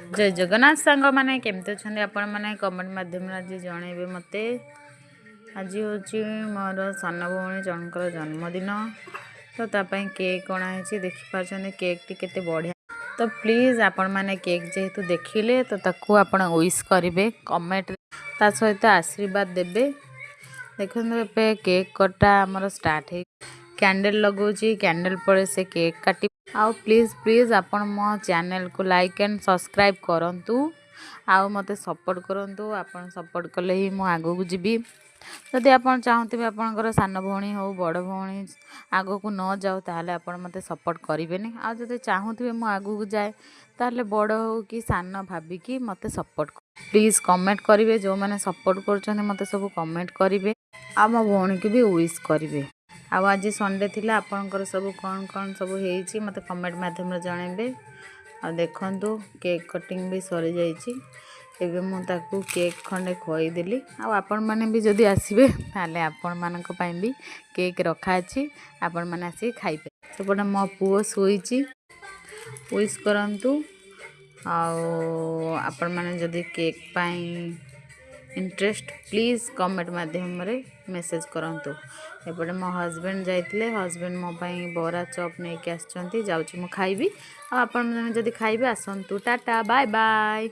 जय जगन्नाथ सांग मैंने केमती अच्छा आपण मैंने कमेंट माध्यम आज जनइबे मत आज हूँ मोर सान भौणी जनकर जन्मदिन तो तापाई केक अणाई देखिपार केक टी केते बढ़िया तो प्लीज आपण मैंने केक जेहेतु देखिले तो ताकू आपण विश करेंगे कमेंट ता सहित आशीर्वाद देबे। देखो ए केक कटा आमर स्टार्ट है कैंडल लगौची कैंडल पर से केक काटी आउ प्लीज प्लीज आपण मो चैनल को लाइक एंड सब्सक्राइब करंतु आउ मते सपोर्ट करंतु आपण सपोर्ट कले ही मो आगो को जीबी। जदि आपण चाहते आपणकर सान भौणी हो बड़ भौणी आगो को न जाओ ताहले आपण मते सपोर्ट करेंगे आ जदि चाहूथे मो आगो को जाए ताहले बड़ हो कि सान भाबिकी मते सपोर्ट प्लीज कमेंट करेंगे जो मैंने सपोर्ट कर मते सब कमेंट करेंगे आ मो भौणी को भी विश करेंगे। आज संडे थिला आपणकर सब कौन कौन सब होईची मते कमेंट माध्यम रे जणाइबे। आ देखंतु केक कटिंग भी सरी जाईची एबे मु ताकू केक खंडे खोई देली आ आपण माने भी जदी आसीबे ताले आपण मानक पई भी केक रखा अछि आपण माने आसी खाइबे। सेपटे मो पुओ सोईची विश करंतु आ आपण माने जदी केक पई इंटरेस्ट प्लीज कमेंट माध्यम रे मेसेज करंतु। एपटे मो हस्बैंड जाइतिले हस्बैंड मो पई बोरा चॉप नै के आछंती जाउची मु खाइबी आ आपण जदी खाइबे आसंतु टाटा बाय बाय।